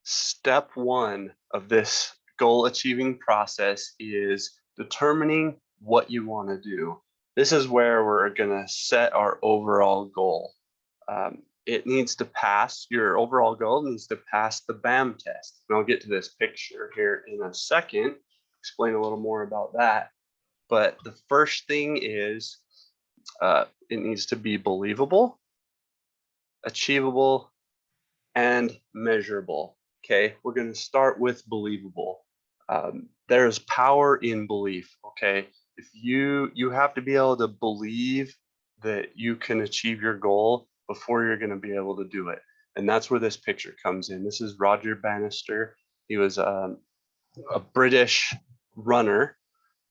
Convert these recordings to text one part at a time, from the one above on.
Step one of this goal achieving process is determining what you want to do. This is where we're going to set our overall goal. It needs to pass, your overall goal needs to pass the BAM test. And I'll get to this picture here in a second, explain a little more about that. But the first thing is it needs to be believable, achievable, and measurable. Okay, we're going to start with believable. There's power in belief. Okay, if you have to be able to believe that you can achieve your goal before you're going to be able to do it, and that's where this picture comes in. This is Roger Bannister. He was a British runner,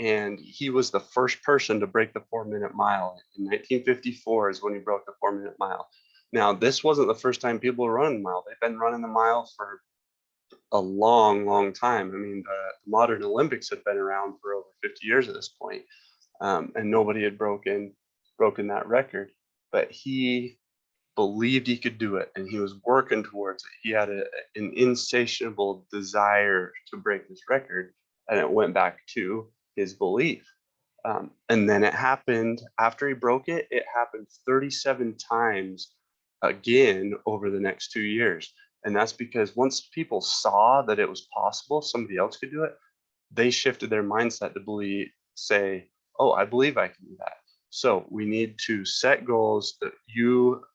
and he was the first person to break the 4-minute mile. In 1954 is when he broke the 4-minute mile. Now, this wasn't the first time people were running the mile. They've been running the mile for a long, long time. I mean, the modern Olympics had been around for over 50 years at this point, and nobody had broken that record. But he believed he could do it, and he was working towards it. He had an insatiable desire to break this record, and it went back to his belief. And then it happened after he broke it. It happened 37 times again over the next 2 years. And that's because once people saw that it was possible, somebody else could do it, they shifted their mindset to believe, say, oh, I believe I can do that. So we need to set goals that you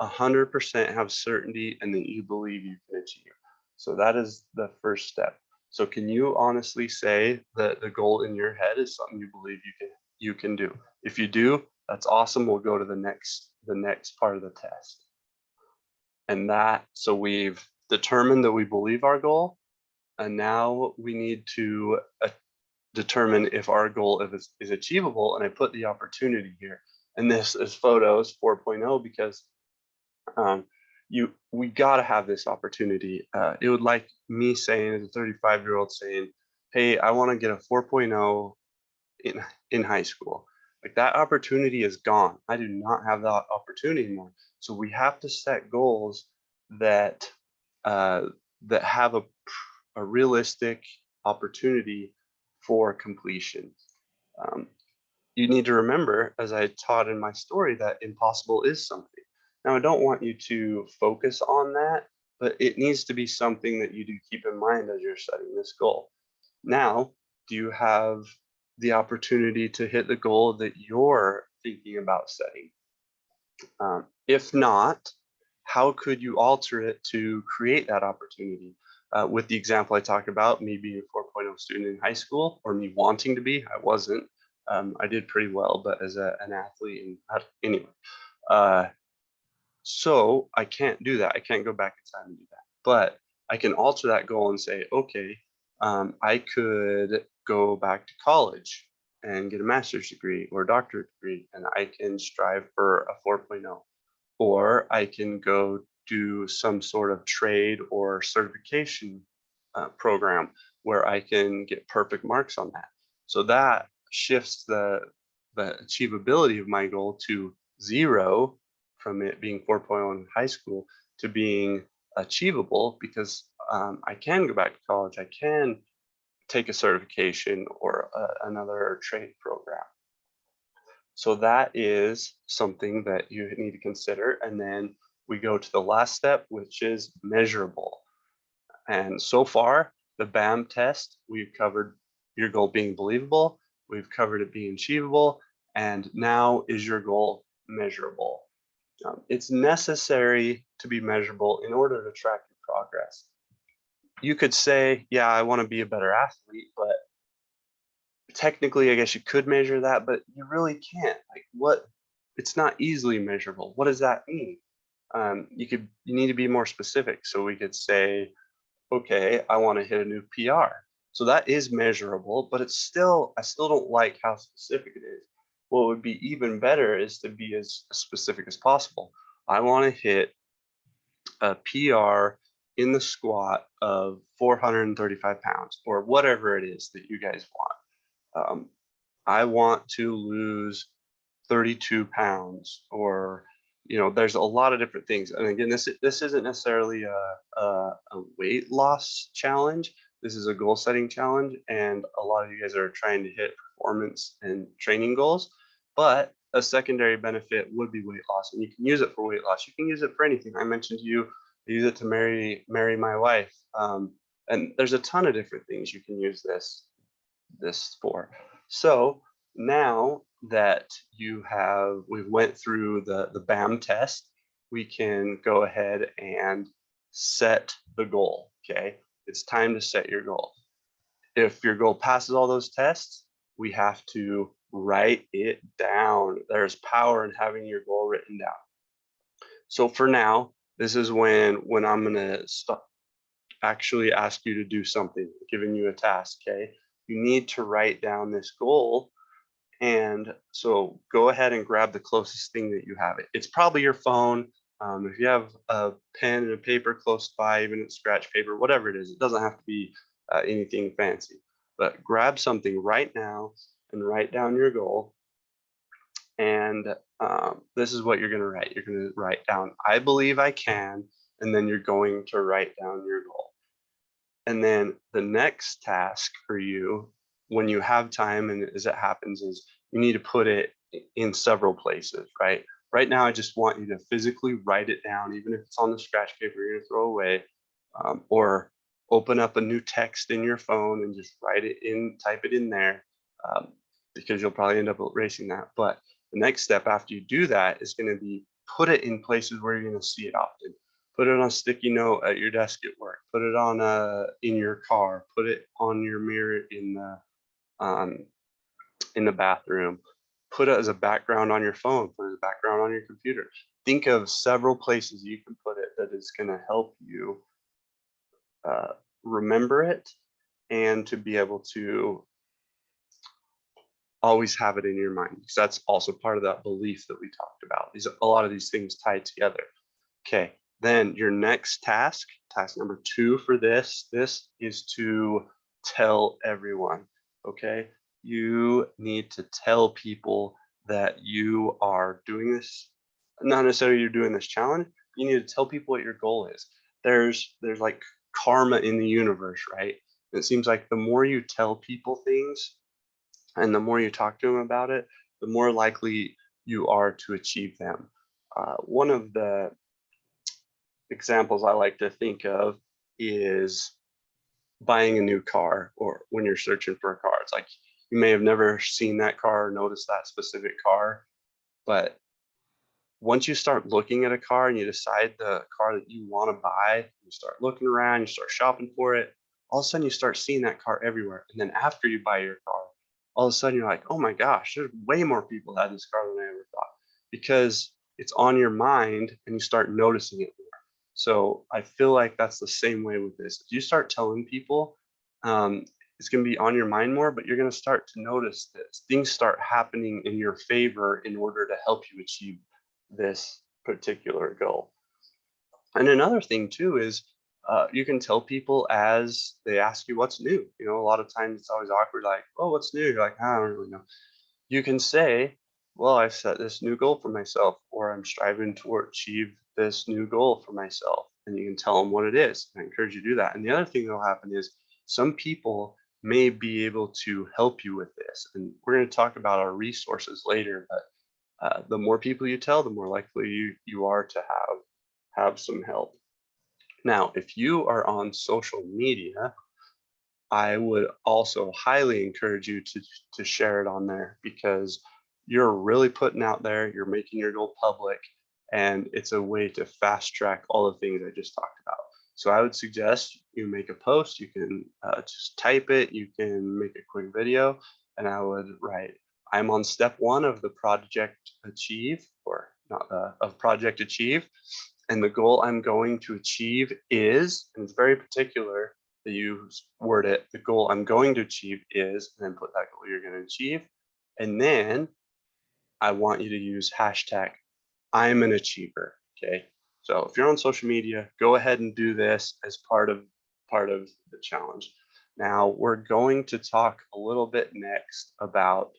100% have certainty and that you believe you can achieve. So that is the first step. So can you honestly say that the goal in your head is something you believe you can do? If you do, that's awesome. We'll go to the next part of the test. And so we've determined that we believe our goal, and now we need to determine if our goal is achievable. And I put the opportunity here. And this is photos 4.0 because we got to have this opportunity. It would like me saying, as a 35-year-old saying, hey, I want to get a 4.0 in high school. Like, that opportunity is gone. I do not have that opportunity anymore. So we have to set goals that that have a realistic opportunity for completion. You need to remember, as I taught in my story, that impossible is something. Now, I don't want you to focus on that, but it needs to be something that you do keep in mind as you're setting this goal. Now, do you have the opportunity to hit the goal that you're thinking about setting? If not, how could you alter it to create that opportunity? With the example I talked about, me being a 4.0 student in high school, or me wanting to be, I wasn't. I did pretty well, but as an athlete, and anyway. So I can't do that. I can't go back in time and do that. But I can alter that goal and say, okay, I could go back to college and get a master's degree or a doctorate degree, and I can strive for a 4.0. Or I can go do some sort of trade or certification program where I can get perfect marks on that. So that shifts the achievability of my goal to 0, from it being 4.0 in high school to being achievable, because I can go back to college. I can take a certification or another trade program. So that is something that you need to consider. And then we go to the last step, which is measurable. And so far, the BAM test, we've covered your goal being believable, we've covered it being achievable, and now is your goal measurable? It's necessary to be measurable in order to track your progress. You could say, yeah, I want to be a better athlete, but technically, I guess you could measure that, but you really can't. Like, what? It's not easily measurable. What does that mean? You need to be more specific. So we could say, okay, I want to hit a new PR. So that is measurable, but I still don't like how specific it is. What would be even better is to be as specific as possible. I want to hit a PR in the squat of 435 pounds, or whatever it is that you guys want. I want to lose 32 pounds, or there's a lot of different things. And again, this isn't necessarily a weight loss challenge. This is a goal setting challenge, and a lot of you guys are trying to hit performance and training goals. But a secondary benefit would be weight loss, and you can use it for weight loss. You can use it for anything. I mentioned to you, I use it to marry my wife, and there's a ton of different things you can use this for. So now that we've went through the BAM test, we can go ahead and set the goal. Okay, it's time to set your goal. If your goal passes all those tests, we have to write it down. There's power in having your goal written down. So for now, this is when I'm gonna actually ask you to do something, giving you a task. Okay, you need to write down this goal. And so go ahead and grab the closest thing that you have. It's probably your phone. If you have a pen and a paper close by, even scratch paper, whatever it is, it doesn't have to be anything fancy. But grab something right now and write down your goal. And this is what you're going to write. You're going to write down, I believe I can, and then you're going to write down your goal. And then the next task for you, when you have time and as it happens, is you need to put it in several places, right? Right now, I just want you to physically write it down, even if it's on the scratch paper you're gonna throw away, or open up a new text in your phone and just write it in, type it in there, because you'll probably end up erasing that. But the next step after you do that is gonna be put it in places where you're gonna see it often. Put it on a sticky note at your desk at work. Put it on in your car. Put it on your mirror in the bathroom. Put it as a background on your phone. Put it as a background on your computer. Think of several places you can put it that is going to help you remember it and to be able to always have it in your mind, because that's also part of that belief that we talked about. A lot of these things tied together. Okay. Then your next task number 2 for this is to tell everyone. Okay, you need to tell people that you are doing this. Not necessarily you're doing this challenge. You need to tell people what your goal is. There's like karma in the universe, right? And it seems like the more you tell people things and the more you talk to them about it, the more likely you are to achieve them. One of the examples I like to think of is buying a new car, or when you're searching for a car. It's like you may have never seen that car or noticed that specific car, but once you start looking at a car and you decide the car that you want to buy, you start looking around, you start shopping for it, all of a sudden you start seeing that car everywhere. And then after you buy your car, all of a sudden you're like, oh my gosh, there's way more people that had this car than I ever thought, because it's on your mind and you start noticing it more. So I feel like that's the same way with this. If you start telling people, it's going to be on your mind more, but you're going to start to notice this. Things start happening in your favor in order to help you achieve this particular goal. And another thing too is you can tell people as they ask you what's new. A lot of times it's always awkward, like, oh, what's new? You're like, I don't really know. You can say, well, I've set this new goal for myself, or I'm striving to achieve this new goal for myself. And you can tell them what it is. I encourage you to do that. And the other thing that will happen is some people may be able to help you with this. And we're going to talk about our resources later, but the more people you tell, the more likely you are to have some help. Now, if you are on social media, I would also highly encourage you to share it on there, because you're really putting out there, you're making your goal public, and it's a way to fast track all the things I just talked about. So I would suggest you make a post. You can just type it, you can make a quick video, and I would write, I'm on step 1 of the Project Achieve, or not of Project Achieve, and the goal I'm going to achieve is, and it's very particular that you word it, the goal I'm going to achieve is, and then put that goal you're going to achieve. And then I want you to use hashtag I'm an achiever. Okay. So if you're on social media, go ahead and do this as part of the challenge. Now we're going to talk a little bit next about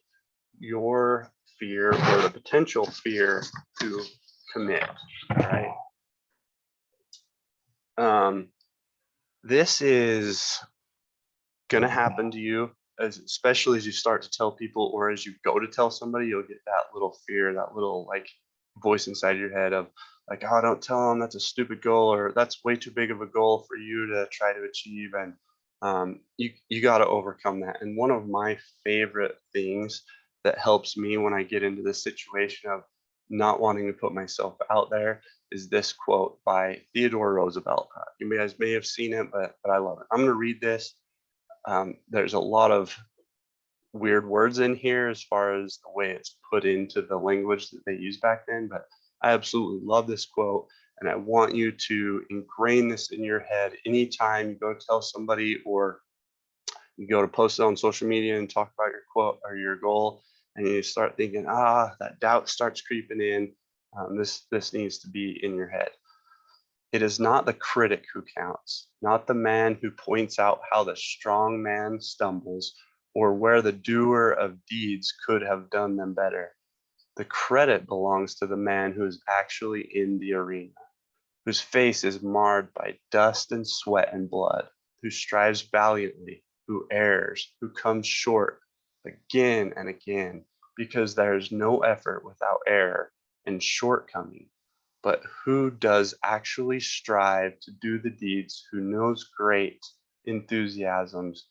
your fear, or the potential fear to commit. All right. This is going to happen to you, especially as you start to tell people, or as you go to tell somebody, you'll get that little fear, that little like voice inside your head of like, oh, don't tell them, that's a stupid goal, or that's way too big of a goal for you to try to achieve. And you got to overcome that. And one of my favorite things that helps me when I get into this situation of not wanting to put myself out there is this quote by Theodore Roosevelt. You guys may have seen it, but I love it. I'm going to read this. There's a lot of weird words in here as far as the way it's put into the language that they used back then, but I absolutely love this quote, and I want you to ingrain this in your head anytime you go tell somebody or you go to post it on social media and talk about your quote or your goal, and you start thinking, that doubt starts creeping in. This needs to be in your head. It is not the critic who counts, not the man who points out how the strong man stumbles or where the doer of deeds could have done them better. The credit belongs to the man who is actually in the arena, whose face is marred by dust and sweat and blood, who strives valiantly, who errs, who comes short again and again, because there is no effort without error and shortcoming. But who does actually strive to do the deeds, who knows great enthusiasms,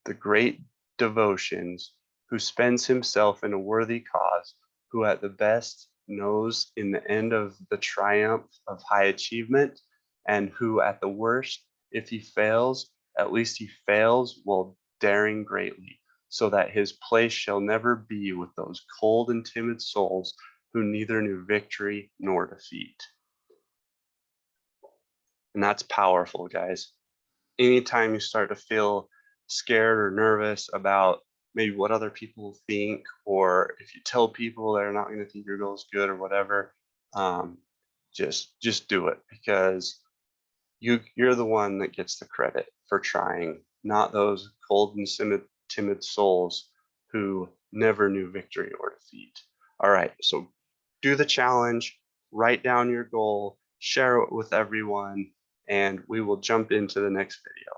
the great devotions, who spends himself in a worthy cause, who at the best knows in the end of the triumph of high achievement, and who at the worst, if he fails, at least he fails while daring greatly, so that his place shall never be with those cold and timid souls who neither knew victory nor defeat. And that's powerful, guys. Anytime you start to feel scared or nervous about maybe what other people think, or if you tell people they're not going to think your goal is good or whatever, just do it, because you're the one that gets the credit for trying, not those cold and timid souls who never knew victory or defeat. All right, so do the challenge, write down your goal, share it with everyone, and we will jump into the next video.